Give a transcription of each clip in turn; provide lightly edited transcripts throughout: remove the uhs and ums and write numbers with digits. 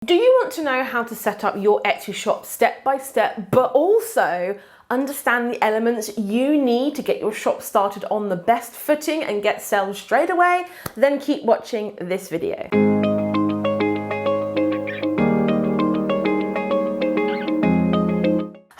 Do you want to know how to set up your Etsy shop step by step, but also understand the elements you need to get your shop started on the best footing and get sales straight away? Then keep watching this video.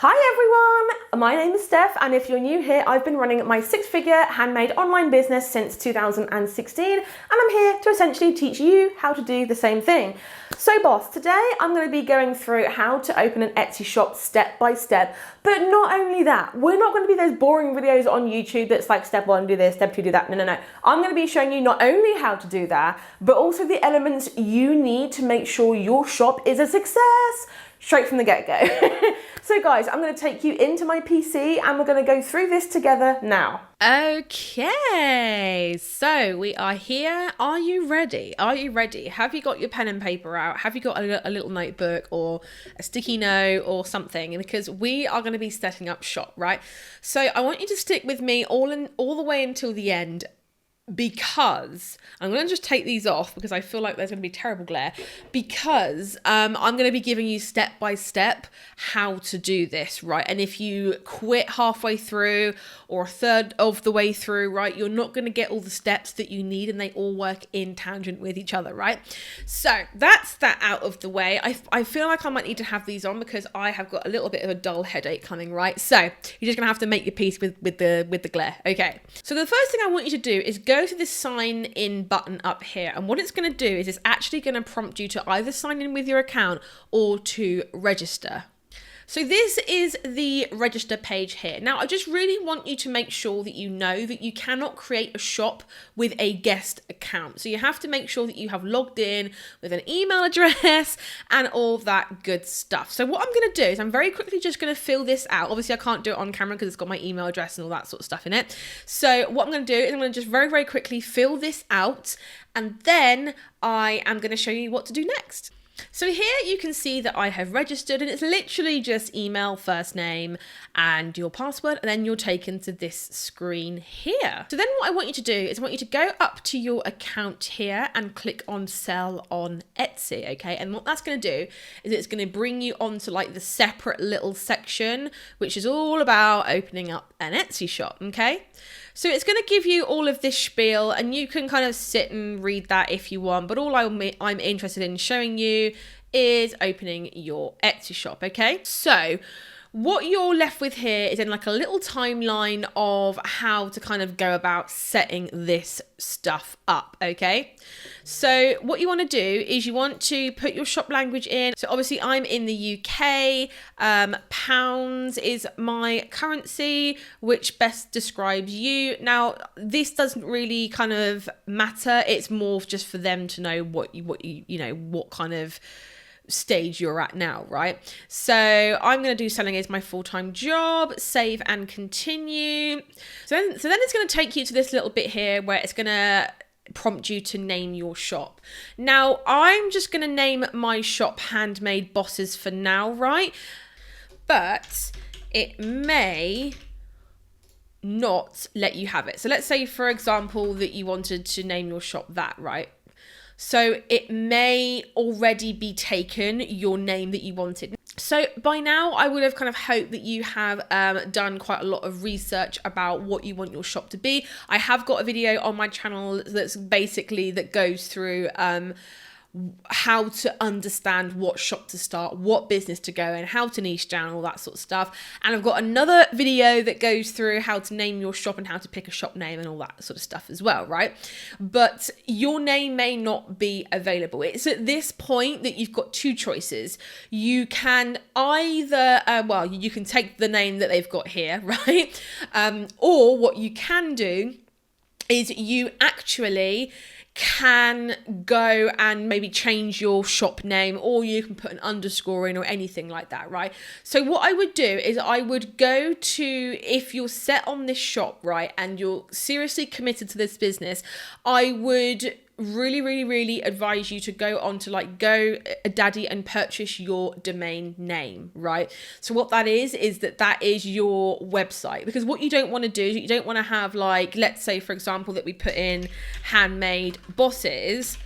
Hi everyone, my name is Steph, and if you're new here, I've been running my six-figure handmade online business since 2016, and I'm here to essentially teach you how to do the same thing. So boss, today I'm going to be going through how to open an Etsy shop step by step, but not only that, we're not going to be those boring videos on YouTube that's like step one, do this, step two, do that. No. I'm going to be showing you not only how to do that, but also the elements you need to make sure your shop is a success. Straight from the get-go. So guys, I'm going to take you into my PC and we're going to go through this together now. Okay, so we are here. Are you ready? Are you ready? Have you got your pen and paper out? Have you got a little notebook or a sticky note or something? Because we are going to be setting up shop, right? So I want you to stick with me all the way until the end, because I'm going to just take these off because I feel like there's going to be terrible glare, because I'm going to be giving you step by step how to do this, right? And if you quit halfway through or a third of the way through, right, you're not going to get all the steps that you need, and they all work in tangent with each other, right? So that's that out of the way. I feel like I might need to have these on because I have got a little bit of a dull headache coming, right? So you're just going to have to make your peace with the glare. Okay. So the first thing I want you to do is go to this sign in button up here, and what it's going to do is it's actually going to prompt you to either sign in with your account or to register. So this is the register page here. Now, I just really want you to make sure that you know that you cannot create a shop with a guest account. So you have to make sure that you have logged in with an email address and all that good stuff. So what I'm going to do is I'm very quickly just going to fill this out. Obviously, I can't do it on camera because it's got my email address and all that sort of stuff in it. So what I'm going to do is I'm going to just very, very quickly fill this out, and then I am going to show you what to do next. So here you can see that I have registered, and it's literally just email, first name, and your password, and then you're taken to this screen here. So then what I want you to do is I want you to go up to your account here and click on sell on Etsy, okay? And what that's going to do is it's going to bring you onto like the separate little section, which is all about opening up an Etsy shop, okay? So it's going to give you all of this spiel, and you can kind of sit and read that if you want, but all I'm interested in showing you is opening your Etsy shop, okay? So what you're left with here is in like a little timeline of how to kind of go about setting this stuff up, okay? So what you want to do is you want to put your shop language in. So obviously I'm in the UK, pounds is my currency, which best describes you. Now, this doesn't really kind of matter. It's more just for them to know what kind of stage you're at now, right? So I'm going to do selling as my full-time job, save and continue. So then it's going to take you to this little bit here where it's going to prompt you to name your shop. Now, I'm just going to name my shop Handmade Bosses for now, right? But it may not let you have it. So let's say, for example, that you wanted to name your shop that, right? So it may already be taken, your name that you wanted. So by now, I would have kind of hoped that you have done quite a lot of research about what you want your shop to be. I have got a video on my channel that goes through how to understand what shop to start, what business to go in, how to niche down, all that sort of stuff. And I've got another video that goes through how to name your shop and how to pick a shop name and all that sort of stuff as well, right? But your name may not be available. It's at this point that you've got two choices. You can either, you can take the name that they've got here, right? Or what you can do is you actually can go and maybe change your shop name, or you can put an underscore in or anything like that, right? So what I would do is I would go to, if you're set on this shop, right, and you're seriously committed to this business, I would really advise you to go on to like GoDaddy and purchase your domain name, right? So what that is that is your website, because what you don't want to do is you don't want to have, like, let's say for example that we put in Handmade Bosses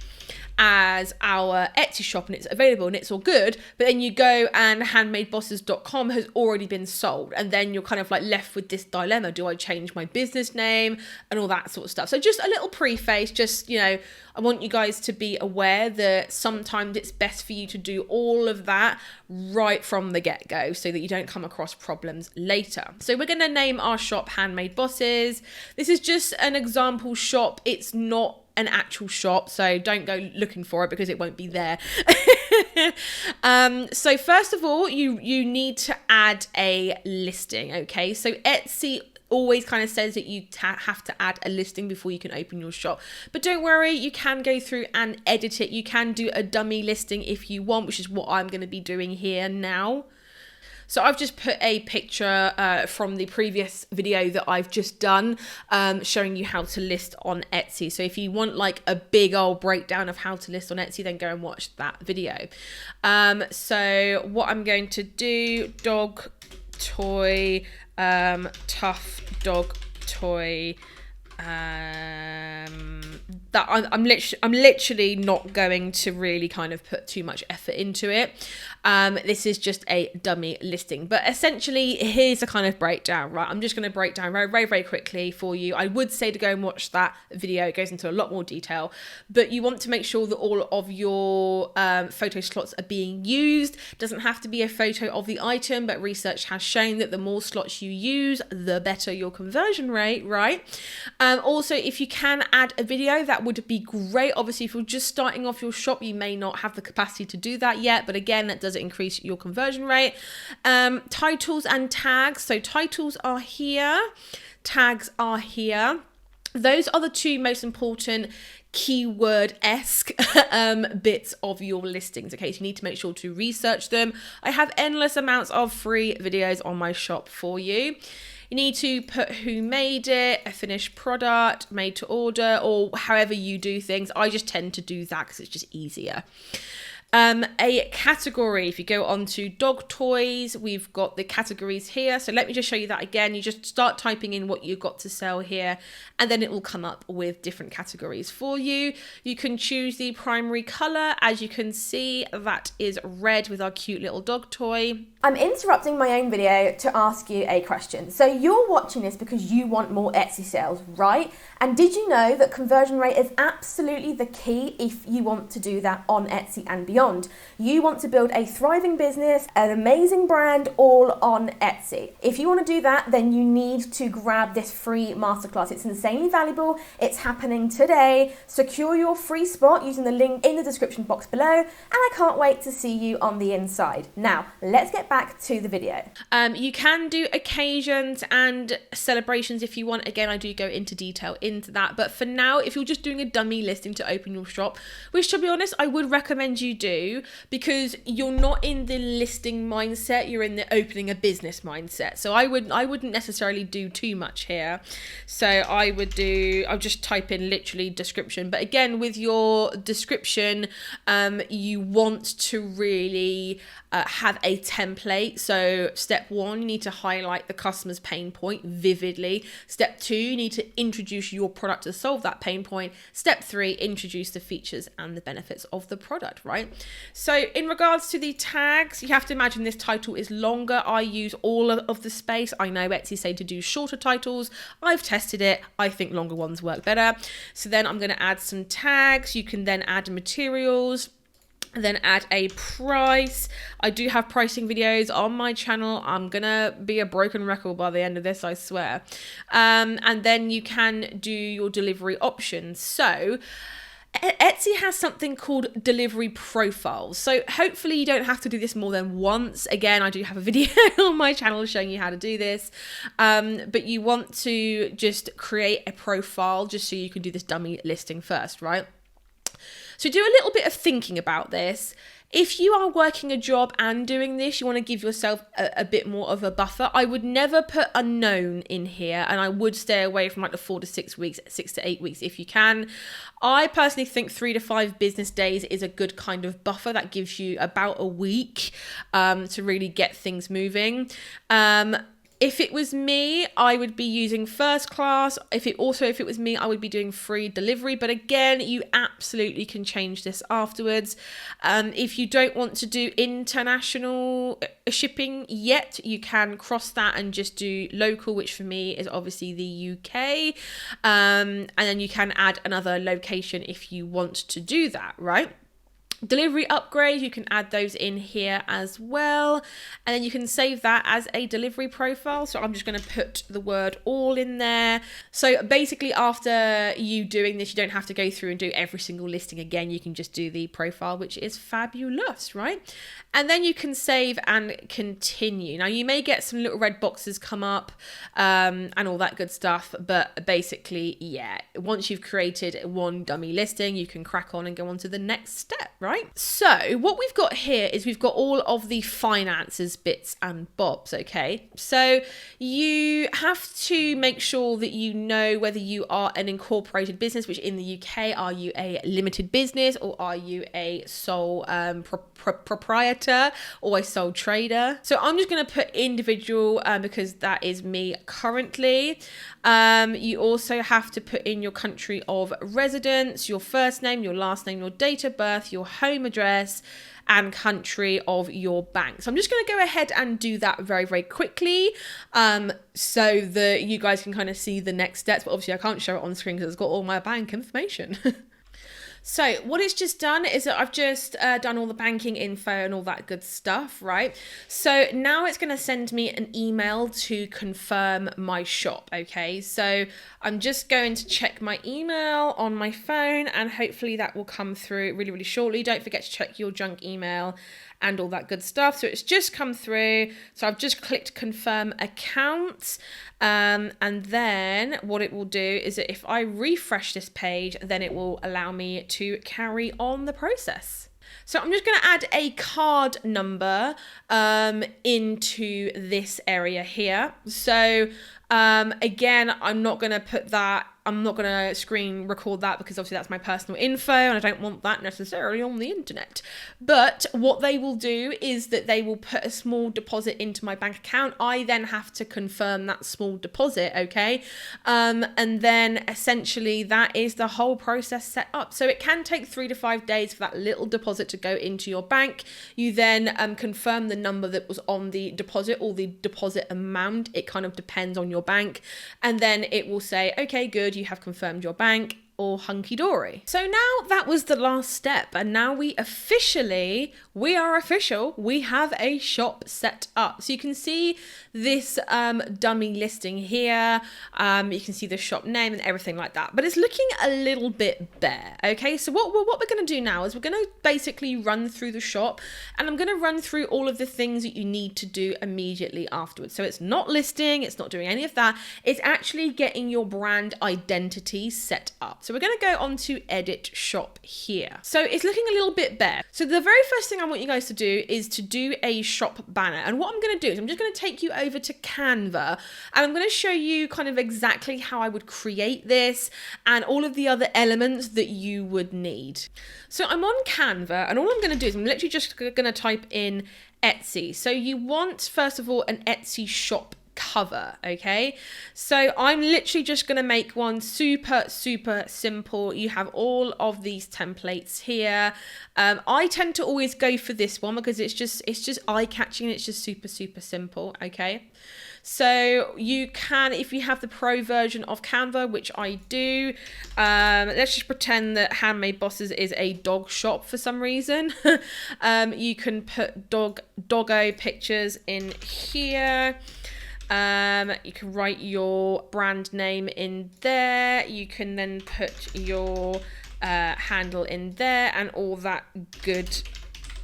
as our Etsy shop and it's available and it's all good, but then you go and handmadebosses.com has already been sold, and then you're kind of like left with this dilemma. Do I change my business name and all that sort of stuff? So just a little preface, just, you know, I want you guys to be aware that sometimes it's best for you to do all of that right from the get-go so that you don't come across problems later. So we're going to name our shop Handmade Bosses. This is just an example shop. It's not an actual shop, so don't go looking for it because it won't be there. So first of all, you need to add a listing. Okay, so Etsy always kind of says that you have to add a listing before you can open your shop, but don't worry, you can go through and edit it. You can do a dummy listing if you want, which is what I'm going to be doing here now. So I've just put a picture from the previous video that I've just done, showing you how to list on Etsy. So if you want like a big old breakdown of how to list on Etsy, then go and watch that video. So what I'm going to do, dog toy, tough dog toy, that I'm literally not going to really kind of put too much effort into it. This is just a dummy listing, but essentially here's a kind of breakdown, right? I'm just going to break down very quickly for you. I would say to go and watch that video. It goes into a lot more detail, but you want to make sure that all of your photo slots are being used. It doesn't have to be a photo of the item, but research has shown that the more slots you use, the better your conversion rate, right? Also, if you can add a video, that would be great. Obviously, if you're just starting off your shop, you may not have the capacity to do that yet, but again, that does increase your conversion rate. Titles and tags. So titles are here, tags are here. Those are the two most important keyword-esque bits of your listings. Okay, so you need to make sure to research them. I have endless amounts of free videos on my shop for you. You need to put who made it, a finished product, made to order, or however you do things. I just tend to do that because it's just easier. A category, if you go on to dog toys, we've got the categories here. So let me just show you that again. You just start typing in what you've got to sell here, and then it will come up with different categories for you. You can choose the primary color. As you can see, that is red with our cute little dog toy. I'm interrupting my own video to ask you a question. So you're watching this because you want more Etsy sales, right? And did you know that conversion rate is absolutely the key if you want to do that on Etsy and beyond? You want to build a thriving business, an amazing brand, all on Etsy. If you want to do that, then you need to grab this free masterclass. It's insanely valuable. It's happening today. Secure your free spot using the link in the description box below, and I can't wait to see you on the inside. Now, let's get back to the video. You can do occasions and celebrations if you want. Again, I do go into detail into that, but for now, if you're just doing a dummy listing to open your shop, which to be honest, I would recommend you do, because you're not in the listing mindset, you're in the opening a business mindset. So I wouldn't necessarily do too much here. So I'll just type in literally description, but again, with your description, you want to really have a template. So step 1, you need to highlight the customer's pain point vividly. Step 2, you need to introduce your product to solve that pain point. Step 3, introduce the features and the benefits of the product, right? So in regards to the tags, you have to imagine this title is longer. I use all of the space. I know Etsy say to do shorter titles. I've tested it. I think longer ones work better. So then I'm going to add some tags. You can then add materials, then add a price. I do have pricing videos on my channel. I'm gonna be a broken record by the end of this, I swear. And then you can do your delivery options. So Etsy has something called delivery profiles. So hopefully you don't have to do this more than once. Again, I do have a video on my channel showing you how to do this. But you want to just create a profile just so you can do this dummy listing first, right? So do a little bit of thinking about this. If you are working a job and doing this, you want to give yourself a bit more of a buffer. I would never put unknown in here, and I would stay away from like the 4 to 6 weeks, 6 to 8 weeks if you can. I personally think 3 to 5 business days is a good kind of buffer. That gives you about a week to really get things moving. If it was me, I would be using first class. If it was me, I would be doing free delivery. But again, you absolutely can change this afterwards. If you don't want to do international shipping yet, you can cross that and just do local, which for me is obviously the UK. And then you can add another location if you want to do that, right? Delivery upgrade, you can add those in here as well, and then you can save that as a delivery profile. So I'm just going to put the word all in there. So basically, after you doing this, you don't have to go through and do every single listing again. You can just do the profile, which is fabulous, right? And then you can save and continue. Now you may get some little red boxes come up and all that good stuff, but basically, yeah, once you've created one dummy listing, you can crack on and go on to the next step, right? So what we've got here is we've got all of the finances bits and bobs, okay? So you have to make sure that you know whether you are an incorporated business, which in the UK, are you a limited business or are you a sole proprietor or a sole trader? So I'm just going to put individual because that is me currently. You also have to put in your country of residence, your first name, your last name, your date of birth, your home address, and country of your bank. So I'm just going to go ahead and do that very, very quickly so that you guys can kind of see the next steps. But obviously I can't show it on the screen because it's got all my bank information. So what it's just done is that I've just done all the banking info and all that good stuff, right? So now it's going to send me an email to confirm my shop, okay? So I'm just going to check my email on my phone and hopefully that will come through really, really shortly. Don't forget to check your junk email and all that good stuff. So it's just come through. So I've just clicked confirm account. And then what it will do is that if I refresh this page, then it will allow me to carry on the process. So I'm just going to add a card number into this area here. So again, I'm not going to put that, I'm not going to screen record that because obviously that's my personal info and I don't want that necessarily on the internet. But what they will do is that they will put a small deposit into my bank account. I then have to confirm that small deposit, okay? And then essentially that is the whole process set up. So it can take 3 to 5 days for that little deposit to go into your bank. You then confirm the number that was on the deposit or the deposit amount. It kind of depends on your bank. And then it will say, okay, good, you have confirmed your bank, or hunky-dory. So now that was the last step, and now we are official, we have a shop set up. So you can see this dummy listing here, you can see the shop name and everything like that, but it's looking a little bit bare, okay? So what we're gonna do now is we're gonna basically run through the shop, and I'm gonna run through all of the things that you need to do immediately afterwards. So it's not listing, it's not doing any of that, it's actually getting your brand identity set up. So we're going to go on to edit shop here. So it's looking a little bit bare. So the very first thing I want you guys to do is to do a shop banner. And what I'm going to do is I'm just going to take you over to Canva and I'm going to show you kind of exactly how I would create this and all of the other elements that you would need. So I'm on Canva and all I'm going to do is I'm literally just going to type in Etsy. So you want, first of all, an Etsy shop cover, okay? So I'm literally just going to make one super simple. You have all of these templates here. I tend to always go for this one because it's just eye-catching and it's just super simple, okay? So you can, if you have the pro version of Canva, which I do, let's just pretend that Handmade Bosses is a dog shop for some reason. You can put doggo pictures in here. You can write your brand name in there. You can then put your handle in there and all that good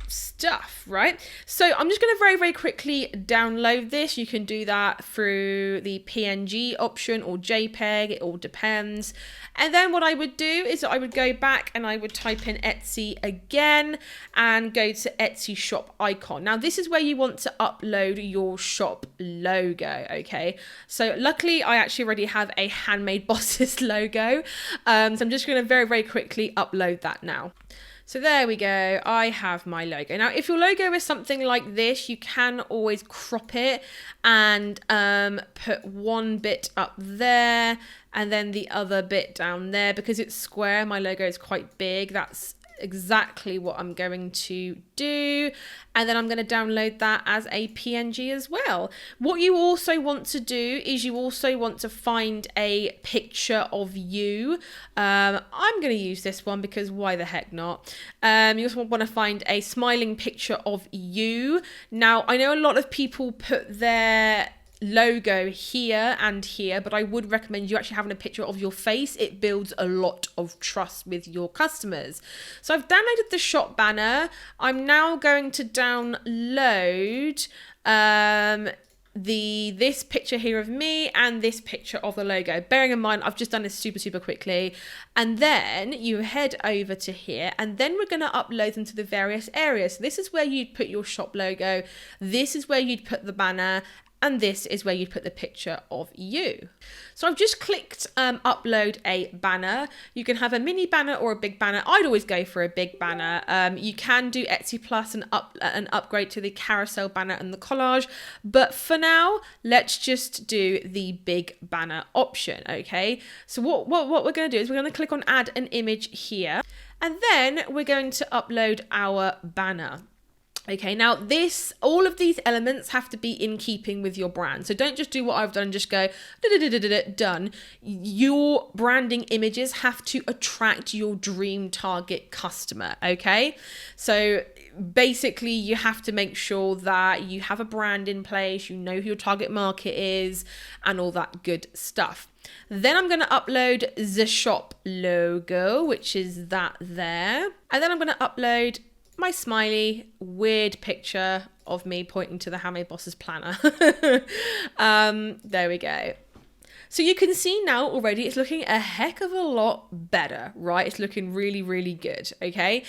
stuff, right? So I'm just going to very quickly download this. You can do that through the PNG option or JPEG, it all depends. And then what I would do is I would go back and I would type in Etsy again and go to Etsy shop icon. Now this is where you want to upload your shop logo, okay? So luckily I actually already have a Handmade Bosses logo. So I'm just going to very quickly upload that now. So there we go. I have my logo. Now, if your logo is something like this, you can always crop it and put one bit up there and then the other bit down there. Because it's square, my logo is quite big. That's exactly what I'm going to do, and then I'm going to download that as a PNG as well. What you also want to do is you also want to find a picture of you. I'm going to use this one because why the heck not. You also want to find a smiling picture of you. Now, I know a lot of people put their logo here and here, but I would recommend you actually having a picture of your face. It builds a lot of trust with your customers. So I've downloaded the shop banner. I'm now going to download this picture here of me and this picture of the logo. Bearing in mind, I've just done this super quickly. And then you head over to here, and then we're going to upload them to the various areas. So this is where you'd put your shop logo. This is where you'd put the banner. And this is where you put the picture of you. So I've just clicked upload a banner. You can have a mini banner or a big banner. I'd always go for a big banner. You can do Etsy Plus and upgrade to the carousel banner and the collage. But for now, let's just do the big banner option, okay? So what we're going to do is we're going to click on add an image here. And then we're going to upload our banner. Okay, now all of these elements have to be in keeping with your brand. So don't just do what I've done and just go done. Your branding images have to attract your dream target customer, okay? So basically you have to make sure that you have a brand in place, you know who your target market is and all that good stuff. Then I'm going to upload the shop logo, which is that there. And then I'm going to upload my smiley weird picture of me pointing to the Handmade Bosses planner. There we go. So you can see now already it's looking a heck of a lot better, right? It's looking really good, okay?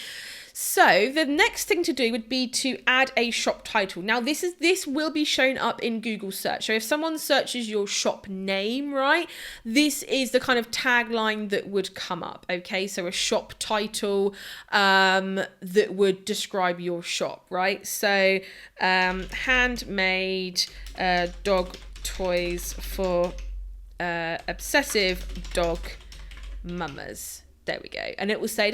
So the next thing to do would be to add a shop title. Now this will be shown up in Google search. So if someone searches your shop name, right, this is the kind of tagline that would come up, okay? So a shop title that would describe your shop, right? So handmade dog toys for obsessive dog mamas. There we go. And it will say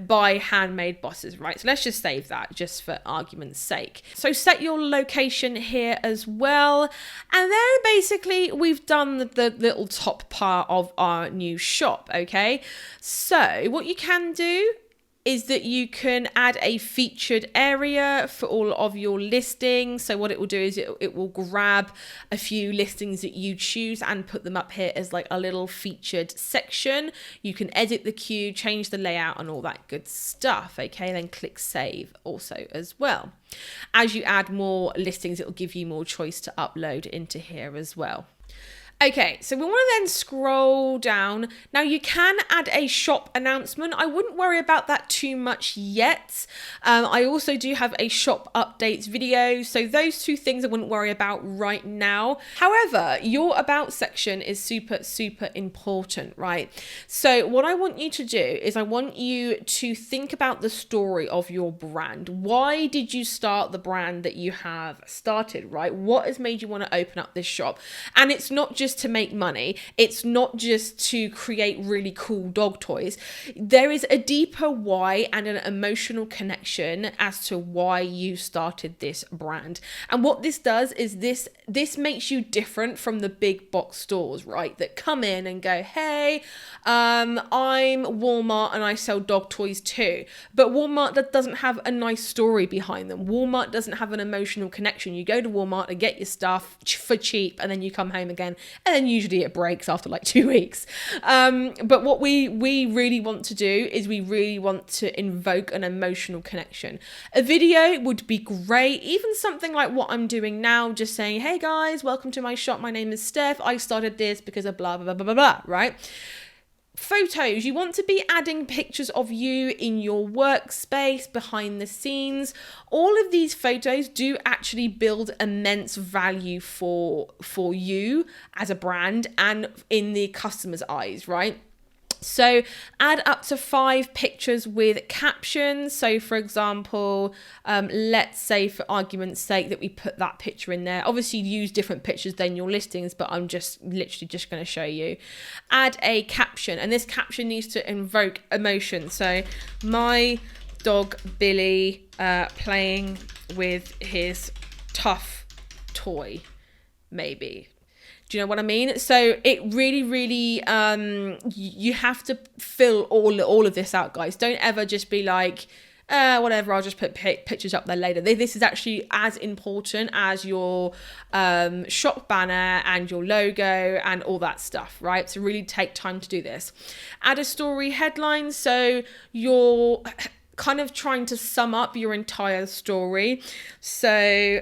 by Handmade Bosses, right? So let's just save that just for argument's sake. So set your location here as well. And then basically we've done the little top part of our new shop, okay? So what you can do is that you can add a featured area for all of your listings. So what it will do is it will grab a few listings that you choose and put them up here as like a little featured section. You can edit the queue, change the layout and all that good stuff. Okay, then click save also as well. As you add more listings, it will give you more choice to upload into here as well. Okay, so we want to then scroll down. Now you can add a shop announcement. I wouldn't worry about that too much yet. I also do have a shop updates video. So those two things I wouldn't worry about right now. However, your about section is super important, right? So what I want you to do is I want you to think about the story of your brand. Why did you start the brand that you have started, right? What has made you want to open up this shop? And it's not just to make money. It's not just to create really cool dog toys. There is a deeper why and an emotional connection as to why you started this brand. And what this does is this makes you different from the big box stores, right? That come in and go, hey, I'm Walmart and I sell dog toys too. But Walmart, that doesn't have a nice story behind them. Walmart doesn't have an emotional connection. You go to Walmart and get your stuff for cheap and then you come home again. And then usually it breaks after like 2 weeks. But what we really want to do is we really want to invoke an emotional connection. A video would be great. Even something like what I'm doing now, just saying, hey guys, welcome to my shop. My name is Steph. I started this because of blah, blah, blah, blah, blah, right? Photos, you want to be adding pictures of you in your workspace, behind the scenes. All of these photos do actually build immense value for you as a brand and in the customer's eyes, right? So add up to 5 pictures with captions. So for example, let's say for argument's sake that we put that picture in there. Obviously use different pictures than your listings, but I'm just literally just going to show you. Add a caption, and this caption needs to invoke emotion. So my dog Billy playing with his tough toy, maybe. Do you know what I mean? So it really, really, you have to fill all of this out, guys. Don't ever just be like, whatever, I'll just put pictures up there later. This is actually as important as your shop banner and your logo and all that stuff, right? So really take time to do this. Add a story headline. So you're kind of trying to sum up your entire story. So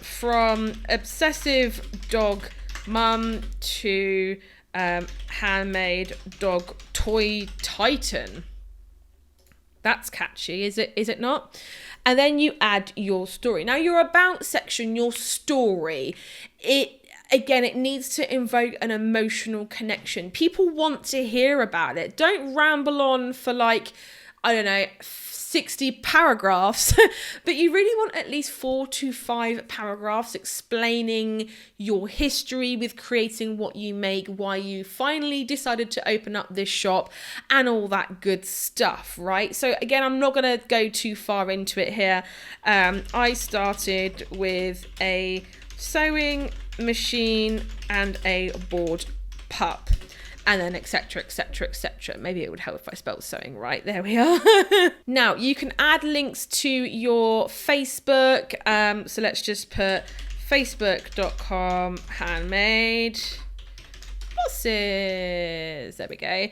from obsessive dog mum to handmade dog toy titan. That's catchy, is it not? And then you add your story. Now your about section, your story, it needs to invoke an emotional connection. People want to hear about it. Don't ramble on for like, I don't know, 60 paragraphs, but you really want at least 4 to 5 paragraphs explaining your history with creating what you make, why you finally decided to open up this shop, and all that good stuff, right? So again, I'm not going to go too far into it here. I started with a sewing machine and a board pup. And then etc, etc, etc. Maybe it would help if I spelled sewing right. There we are. Now you can add links to your Facebook. So let's just put facebook.com handmade bosses. There we go.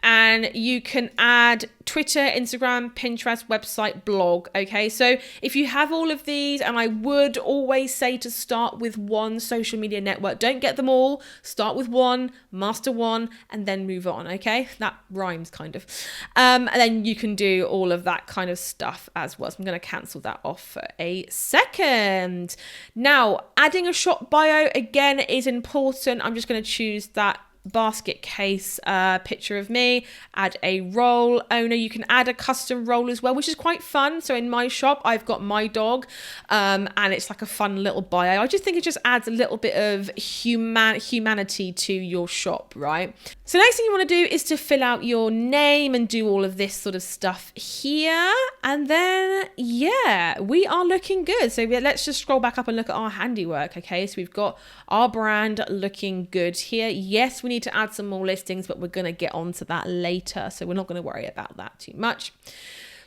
And you can add Twitter, Instagram, Pinterest, website, blog. Okay, so if you have all of these, and I would always say to start with one social media network. Don't get them all. Start with one, master one, and then move on. Okay, that rhymes kind of. And then you can do all of that kind of stuff as well. So I'm going to cancel that off for a second. Now, adding a shop bio again is important. I'm just going to choose that basket case picture of me. Add a role owner. You can add a custom role as well, which is quite fun. So in my shop I've got my dog, and it's like a fun little bio. I just think it just adds a little bit of humanity to your shop, right? So next thing you want to do is to fill out your name and do all of this sort of stuff here, and then yeah, we are looking good. So let's just scroll back up and look at our handiwork. Okay, so we've got our brand looking good here. Yes, we need to add some more listings, but we're going to get onto that later, so we're not going to worry about that too much.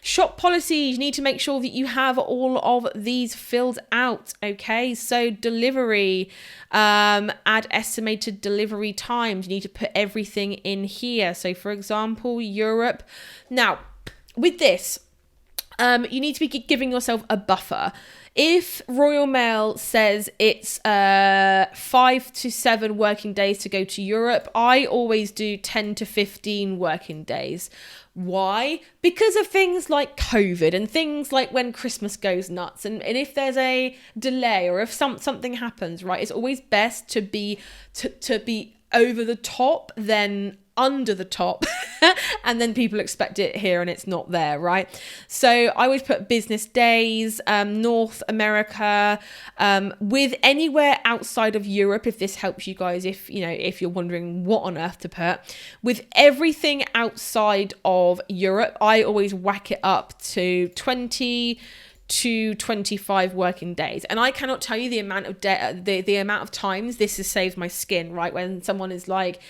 Shop policies, you need to make sure that you have all of these filled out. Okay, so delivery, add estimated delivery times. You need to put everything in here. So for example, Europe. Now with this, you need to be giving yourself a buffer. If Royal Mail says it's 5 to 7 working days to go to Europe, I always do 10 to 15 working days. Why? Because of things like COVID and things like when Christmas goes nuts, and if there's a delay or if something happens, right, it's always best to be over the top than under the top and then people expect it here and it's not there, right? So I would put business days, North America, with anywhere outside of Europe, if this helps you guys, if you're wondering what on earth to put. With everything outside of Europe, I always whack it up to 20 to 25 working days. And I cannot tell you the amount of the amount of times this has saved my skin, right? When someone is like,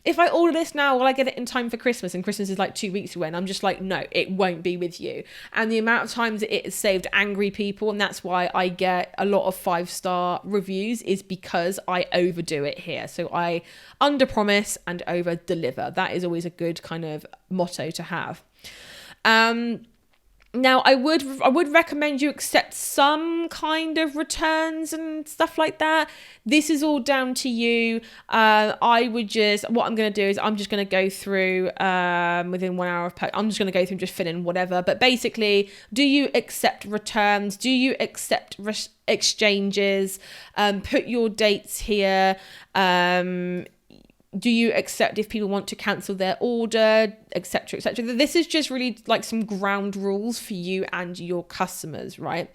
if I order this now, will I get it in time for Christmas? And Christmas is like 2 weeks away. And I'm just like, no, it won't be with you. And the amount of times that it has saved angry people, and that's why I get a lot of 5-star reviews, is because I overdo it here. So I under promise and over deliver. That is always a good kind of motto to have. Now, I would recommend you accept some kind of returns and stuff like that. This is all down to you. What I'm going to do is I'm just going to go through within 1 hour of I'm just going to go through and just fill in whatever. But basically, do you accept returns? Do you accept exchanges? Put your dates here. do you accept if people want to cancel their order, etc., etc. This is just really like some ground rules for you and your customers, right?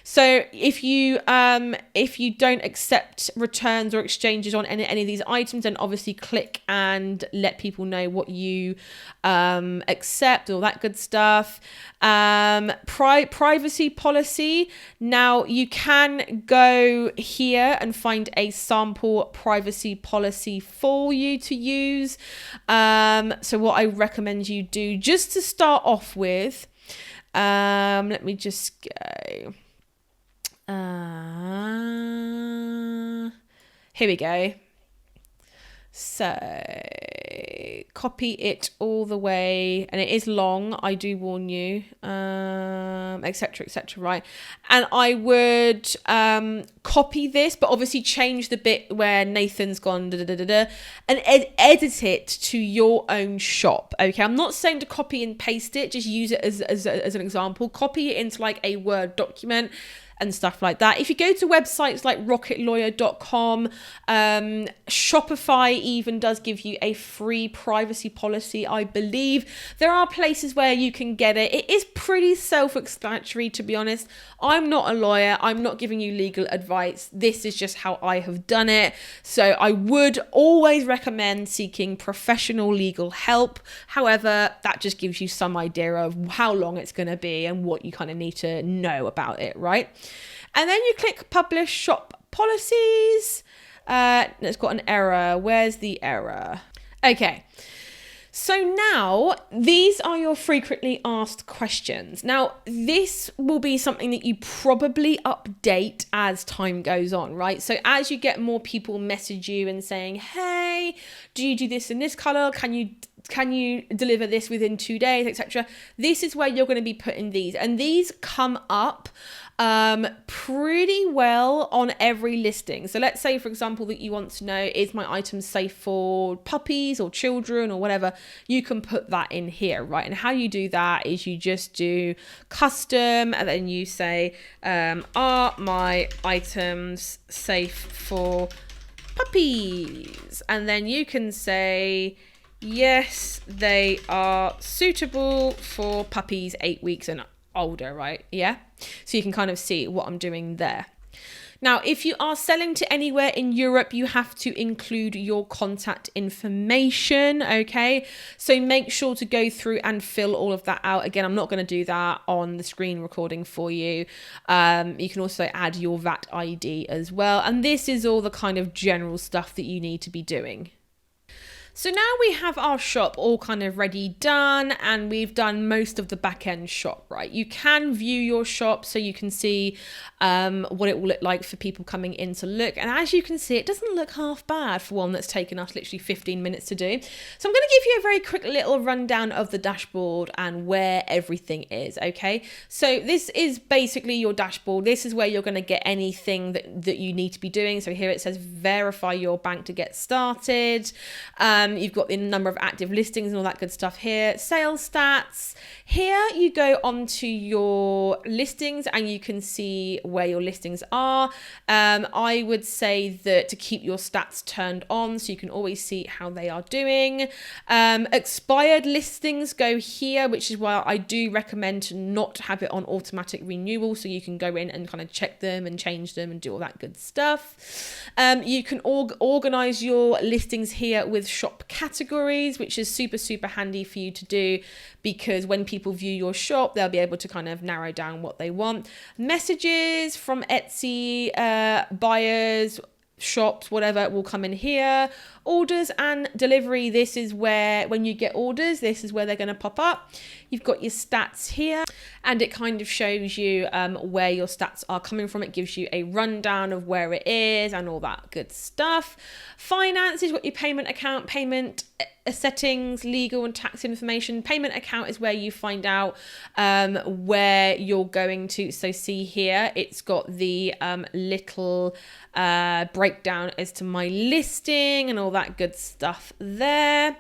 So if you don't accept returns or exchanges on any of these items, then obviously click and let people know what you accept, all that good stuff. Privacy policy. Now you can go here and find a sample privacy policy for you to use. So what I recommend you do just to start off with, let me just go. Here we go. So copy it all the way, and it is long, I do warn you, etc., etc., right? And I would copy this, but obviously change the bit where Nathan's gone and edit it to your own shop. Okay, I'm not saying to copy and paste it, just use it as an example. Copy it into like a Word document and stuff like that. If you go to websites like rocketlawyer.com, Shopify even does give you a free privacy policy, I believe. There are places where you can get it. It is pretty self-explanatory, to be honest. I'm not a lawyer. I'm not giving you legal advice. This is just how I have done it. So I would always recommend seeking professional legal help. However, that just gives you some idea of how long it's going to be and what you kind of need to know about it, right? And then you click publish shop policies. It's got an error. Where's the error? Okay. So now these are your frequently asked questions. Now, this will be something that you probably update as time goes on, right? So as you get more people message you and saying, hey, do you do this in this color? Can you deliver this within 2 days, etc.? This is where you're going to be putting these. And these come up pretty well on every listing. So let's say, for example, that you want to know, is my item safe for puppies or children or whatever? You can put that in here, right? And how you do that is you just do custom, and then you say, are my items safe for puppies? And then you can say, yes, they are suitable for puppies 8 weeks and older, right? Yeah. So you can kind of see what I'm doing there. Now, if you are selling to anywhere in Europe, you have to include your contact information, okay? So make sure to go through and fill all of that out. Again, I'm not going to do that on the screen recording for you. You can also add your VAT ID as well. And this is all the kind of general stuff that you need to be doing. So now we have our shop all kind of ready done, and we've done most of the back end shop, right? You can view your shop so you can see what it will look like for people coming in to look. And as you can see, it doesn't look half bad for one that's taken us literally 15 minutes to do. So I'm going to give you a very quick little rundown of the dashboard and where everything is, okay? So this is basically your dashboard. This is where you're going to get anything that you need to be doing. So here it says verify your bank to get started. You've got the number of active listings and all that good stuff here. Sales stats. Here you go onto your listings and you can see where your listings are. I would say that to keep your stats turned on so you can always see how they are doing. Expired listings go here, which is why I do recommend to not have it on automatic renewal, so you can go in and kind of check them and change them and do all that good stuff. You can organize your listings here with shop categories, which is super handy for you to do, because when people view your shop, they'll be able to kind of narrow down what they want. Messages from Etsy, buyers, shops, whatever, will come in here. Orders and delivery, this is where, when you get orders, this is where they're going to pop up. You've got your stats here, and it kind of shows you where your stats are coming from. It gives you a rundown of where it is and all that good stuff. Finance is what your payment account, payment settings, legal and tax information. Payment account is where you find out where you're going to. So see here, it's got the little breakdown as to my listing and all that good stuff there.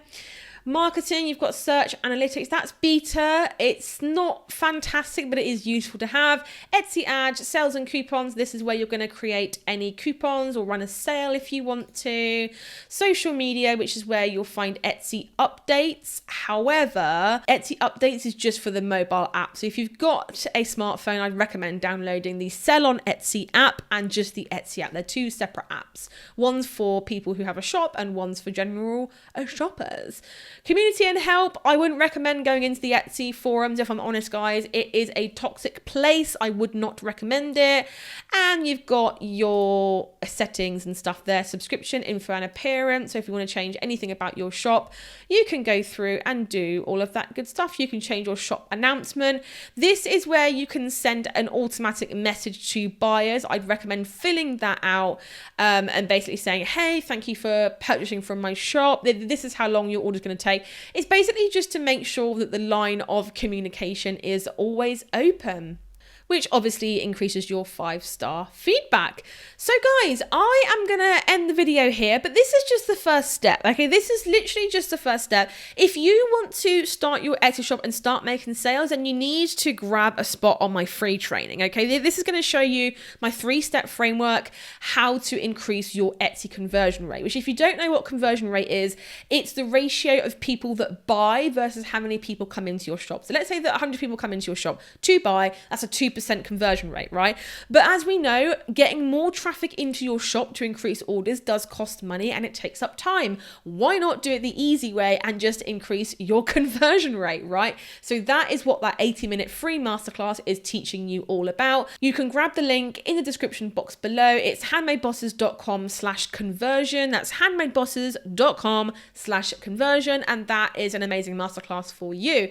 Marketing, you've got search analytics. That's beta. It's not fantastic, but it is useful to have. Etsy ads, sales and coupons. This is where you're going to create any coupons or run a sale if you want to. Social media, which is where you'll find Etsy updates. However, Etsy updates is just for the mobile app. So if you've got a smartphone, I'd recommend downloading the Sell on Etsy app and just the Etsy app. They're two separate apps. One's for people who have a shop and one's for general shoppers. Community and help. I wouldn't recommend going into the Etsy forums, if I'm honest, guys. It is a toxic place. I would not recommend it. And you've got your settings and stuff there, subscription, info and appearance. So if you want to change anything about your shop, you can go through and do all of that good stuff. You can change your shop announcement. This is where you can send an automatic message to buyers. I'd recommend filling that out and basically saying, hey, thank you for purchasing from my shop. This is how long your order is going to take. It's basically just to make sure that the line of communication is always open, which obviously increases your 5-star feedback. So guys, I am gonna end the video here, but this is just the first step, okay? This is literally just the first step. If you want to start your Etsy shop and start making sales, then you need to grab a spot on my free training, okay? This is gonna show you my 3-step framework, how to increase your Etsy conversion rate, which if you don't know what conversion rate is, it's the ratio of people that buy versus how many people come into your shop. So let's say that 100 people come into your shop to buy, that's a 2% conversion rate, right? But as we know, getting more traffic into your shop to increase orders does cost money and it takes up time. Why not do it the easy way and just increase your conversion rate, right? So that is what that 80-minute free masterclass is teaching you all about. You can grab the link in the description box below. It's handmadebosses.com/conversion. That's handmadebosses.com/conversion. And that is an amazing masterclass for you.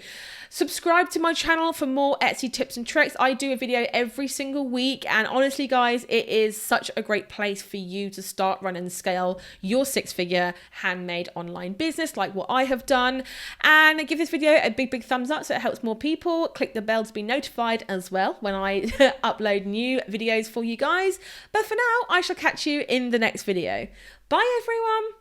Subscribe to my channel for more Etsy tips and tricks. I do a video every single week, and honestly guys, it is such a great place for you to start, run and scale your 6-figure handmade online business like what I have done. And give this video a big thumbs up so it helps more people. Click the bell to be notified as well when I upload new videos for you guys. But for now, I shall catch you in the next video. Bye everyone.